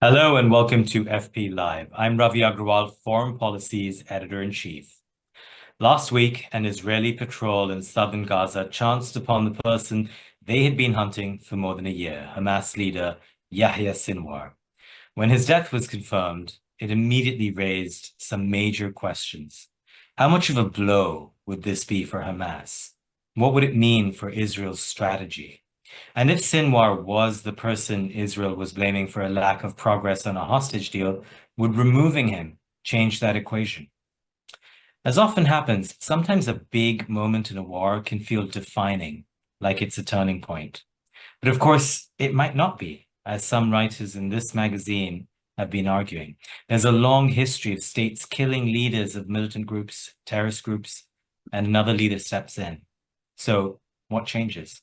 Hello and welcome to FP Live. I'm Ravi Agrawal, Foreign Policy's Editor-in-Chief. Last week, an Israeli patrol in southern Gaza chanced upon the person they had been hunting for more than a year, Hamas leader Yahya Sinwar. When his death was confirmed, it immediately raised some major questions. How much of a blow would this be for Hamas? What would it mean for Israel's strategy? And if Sinwar was the person Israel was blaming for a lack of progress on a hostage deal, would removing him change that equation? As often happens, sometimes a big moment in a war can feel defining, like it's a turning point. But of course, it might not be, as some writers in this magazine have been arguing. There's a long history of states killing leaders of militant groups, terrorist groups, and another leader steps in. So what changes?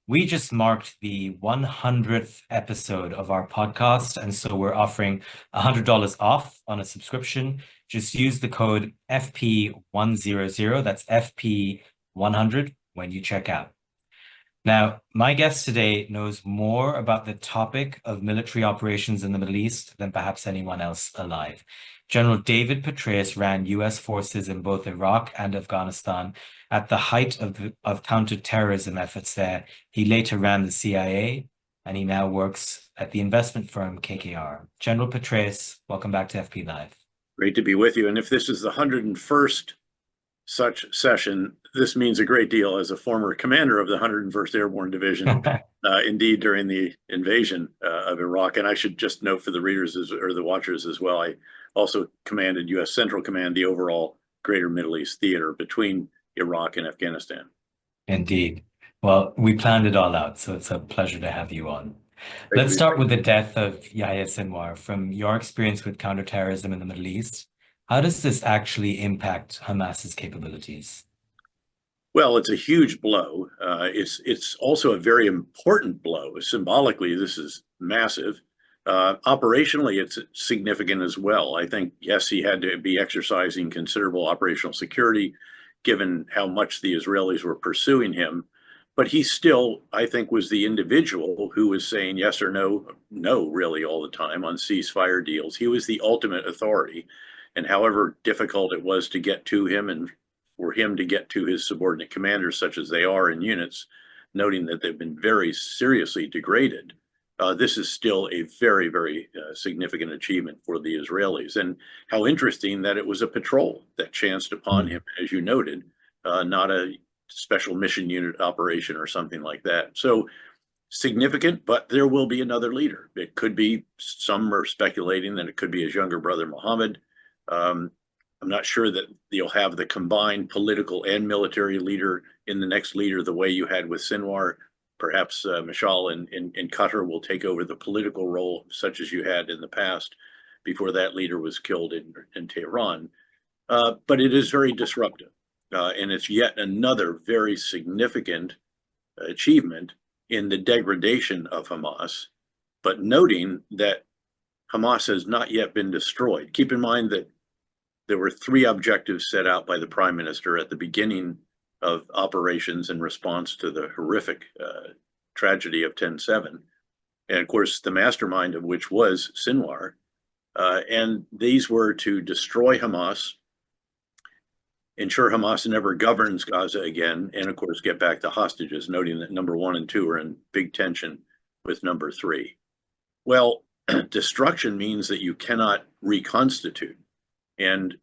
We just marked the 100th episode of our podcast, and so we're offering $100 off on a subscription. Just use the code FP100, that's FP100, when you check out. Now, my guest today knows more about the topic of military operations in the Middle East than perhaps anyone else alive. General David Petraeus ran U.S. forces in both Iraq and Afghanistan at the height of counterterrorism efforts there. He later ran the CIA, and he now works at the investment firm KKR. General Petraeus, welcome back to FP Live. Great to be with you. And if this is the 101st such session, this means a great deal as a former commander of the 101st Airborne Division, indeed during the invasion of Iraq. And I should just note for the readers or the watchers as well, I also commanded U.S. Central Command, the overall Greater Middle East theater between Iraq and Afghanistan. Indeed. Well, we planned it all out, so it's a pleasure to have you on. Let's start with the death of Yahya Sinwar. From your experience with counterterrorism in the Middle East, how does this actually impact Hamas's capabilities? Well, it's a huge blow. It's also a very important blow. Symbolically, this is massive. Operationally, it's significant as well. I think, yes, he had to be exercising considerable operational security, given how much the Israelis were pursuing him. But he still, I think, was the individual who was saying yes or no, no, really all the time on ceasefire deals. He was the ultimate authority. And however difficult it was to get to him and for him to get to his subordinate commanders, such as they are in units, noting that they've been very seriously degraded, this is still a very, very significant achievement for the Israelis. And how interesting that it was a patrol that chanced upon him, as you noted, not a special mission unit operation or something like that. So significant, but there will be another leader. It could be, some are speculating that it could be his younger brother, Mohammed. I'm not sure that you'll have the combined political and military leader in the next leader the way you had with Sinwar. Perhaps Mashal in Qatar will take over the political role, such as you had in the past before that leader was killed in Tehran. But it is very disruptive. And it's yet another very significant achievement in the degradation of Hamas, but noting that Hamas has not yet been destroyed. Keep in mind that there were three objectives set out by the prime minister at the beginning of operations in response to the horrific tragedy of 10/7. And of course, the mastermind of which was Sinwar. And these were to destroy Hamas, ensure Hamas never governs Gaza again, and of course, get back the hostages, noting that number 1 and 2 are in big tension with number 3. Well, destruction means that you cannot reconstitute. And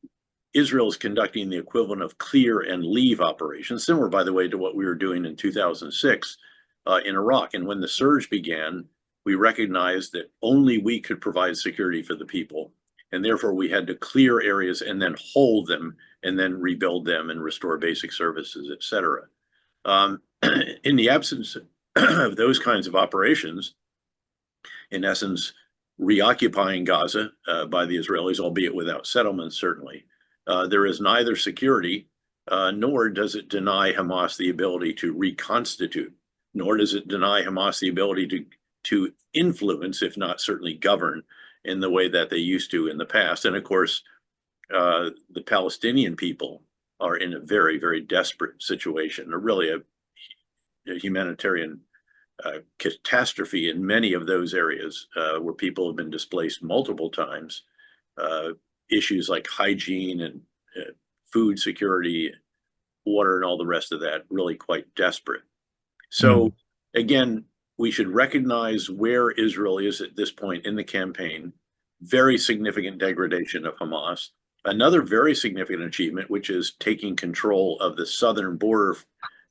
Israel is conducting the equivalent of clear and leave operations, similar, by the way, to what we were doing in 2006 in Iraq. And when the surge began, we recognized that only we could provide security for the people. And therefore, we had to clear areas and then hold them and then rebuild them and restore basic services, et cetera. In the absence of those kinds of operations, in essence, reoccupying Gaza by the Israelis, albeit without settlements, certainly, there is neither security, nor does it deny Hamas the ability to reconstitute, nor does it deny Hamas the ability to influence, if not certainly govern, in the way that they used to in the past. And of course, the Palestinian people are in a very, very desperate situation, or really a humanitarian catastrophe in many of those areas where people have been displaced multiple times. Issues like hygiene and food security, water, and all the rest of that really quite desperate. So again, we should recognize where Israel is at this point in the campaign. Very significant degradation of Hamas. Another very significant achievement, which is taking control of the southern border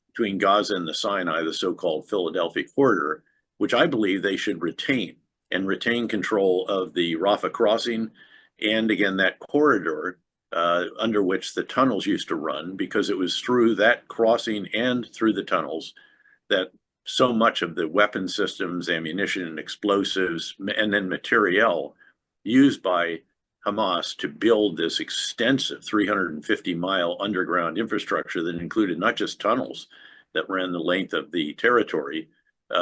between Gaza and the Sinai, the so-called Philadelphia corridor, which I believe they should retain, and retain control of the Rafah crossing, and again, that corridor under which the tunnels used to run, because it was through that crossing and through the tunnels that so much of the weapon systems, ammunition, and explosives, and then materiel used by Hamas to build this extensive 350-mile underground infrastructure that included not just tunnels that ran the length of the territory,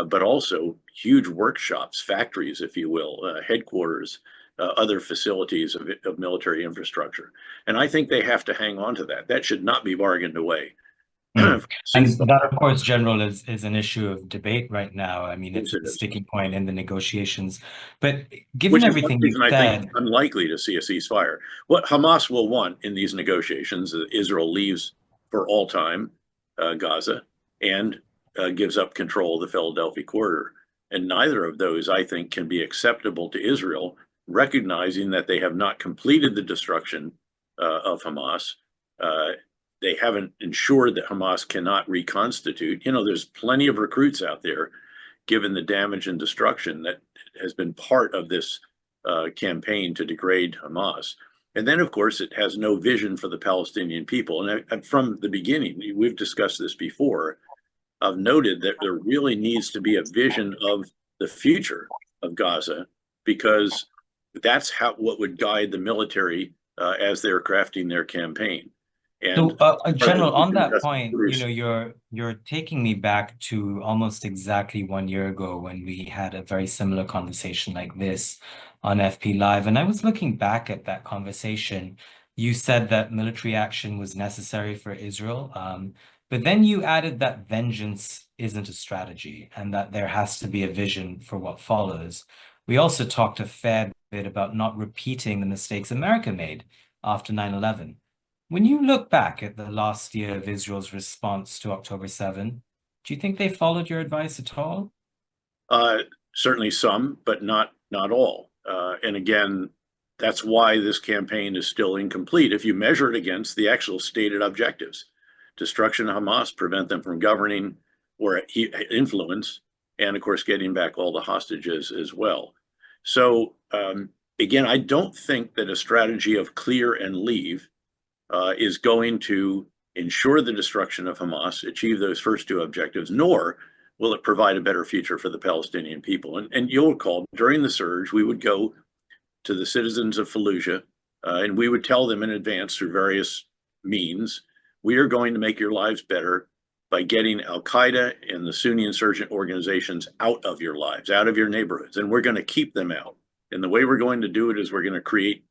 but also huge workshops, factories, if you will, headquarters, other facilities of military infrastructure. And I think they have to hang on to that. That should not be bargained away. And that, of course, General, is an issue of debate right now. I mean, it's a sticking point in the negotiations. But given everything you've said, I think unlikely to see a ceasefire. What Hamas will want in these negotiations, Israel leaves for all time Gaza and gives up control of the Philadelphia corridor. And neither of those, I think, can be acceptable to Israel, recognizing that they have not completed the destruction of Hamas. They haven't ensured that Hamas cannot reconstitute. You know, there's plenty of recruits out there, given the damage and destruction that has been part of this campaign to degrade Hamas. And then, of course, it has no vision for the Palestinian people. And from the beginning, we've discussed this before, I've noted that there really needs to be a vision of the future of Gaza, because that's what would guide the military as they're crafting their campaign. And General, on that point, you're taking me back to almost exactly 1 year ago when we had a very similar conversation like this on FP Live. And I was looking back at that conversation. You said that military action was necessary for Israel, but then you added that vengeance isn't a strategy and that there has to be a vision for what follows. We also talked a fair bit about not repeating the mistakes America made after 9/11. When you look back at the last year of Israel's response to October 7, do you think they followed your advice at all? Certainly some, but not all. And again, that's why this campaign is still incomplete. If you measure it against the actual stated objectives, destruction of Hamas, prevent them from governing or influence, and of course, getting back all the hostages as well. So again, I don't think that a strategy of clear and leave is going to ensure the destruction of Hamas, achieve those first two objectives, nor will it provide a better future for the Palestinian people. And you'll recall, during the surge, we would go to the citizens of Fallujah and we would tell them in advance through various means, we are going to make your lives better by getting Al-Qaeda and the Sunni insurgent organizations out of your lives, out of your neighborhoods, and we're going to keep them out. And the way we're going to do it is we're going to create,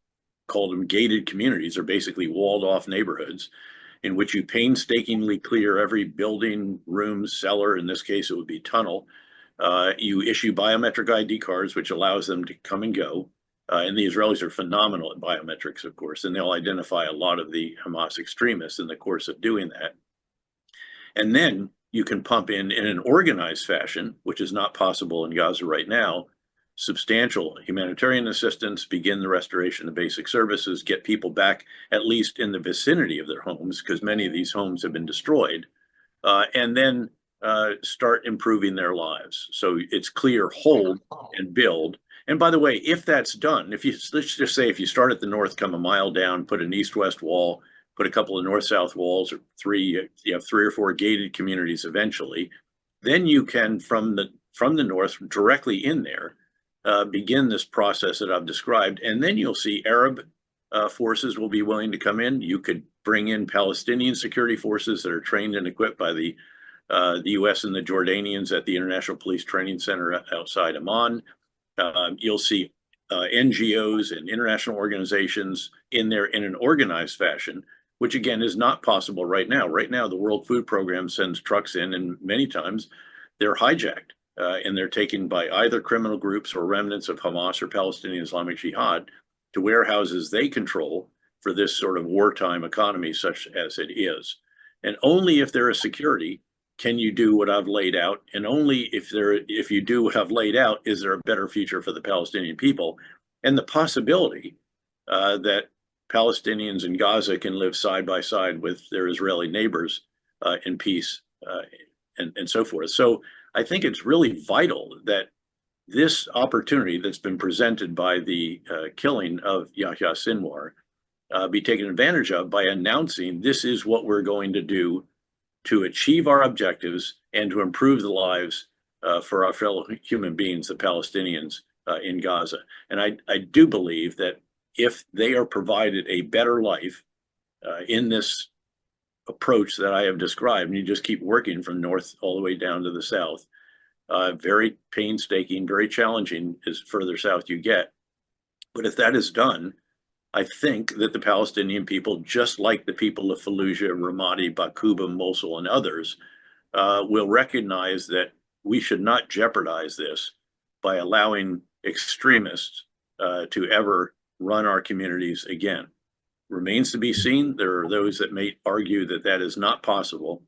call them gated communities, or basically walled off neighborhoods, in which you painstakingly clear every building, room, cellar, in this case it would be tunnel. You issue biometric ID cards, which allows them to come and go. And the Israelis are phenomenal at biometrics, of course, and they'll identify a lot of the Hamas extremists in the course of doing that. And then you can pump in an organized fashion, which is not possible in Gaza right now, substantial humanitarian assistance, begin the restoration of basic services, get people back at least in the vicinity of their homes, because many of these homes have been destroyed, and then start improving their lives. So it's clear, hold and build. And by the way, if that's done, let's just say if you start at the north, come a mile down, put an east-west wall, put a couple of north-south walls, or you have 3 or 4 gated communities eventually, then you can, from the north, directly in there, begin this process that I've described. And then you'll see Arab forces will be willing to come in. You could bring in Palestinian security forces that are trained and equipped by the US and the Jordanians at the International Police Training Center outside Amman. You'll see NGOs and international organizations in there in an organized fashion, which again is not possible right now. Right now, the World Food Program sends trucks in, and many times they're hijacked. and they're taken by either criminal groups or remnants of Hamas or Palestinian Islamic Jihad to warehouses they control for this sort of wartime economy, such as it is. And only if there is security can you do what I've laid out, and only if you do have laid out, is there a better future for the Palestinian people and the possibility that Palestinians in Gaza can live side by side with their Israeli neighbors in peace and so forth. So I think it's really vital that this opportunity that's been presented by the killing of Yahya Sinwar be taken advantage of by announcing this is what we're going to do to achieve our objectives and to improve the lives for our fellow human beings, the Palestinians in Gaza. And I do believe that if they are provided a better life in this approach that I have described, and you just keep working from north all the way down to the south, very painstaking, very challenging as further south you get. But if that is done, I think that the Palestinian people, just like the people of Fallujah, Ramadi, Baquba, Mosul, and others, will recognize that we should not jeopardize this by allowing extremists to ever run our communities again. Remains to be seen. There are those that may argue that that is not possible.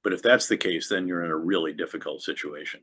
But if that's the case, then you're in a really difficult situation.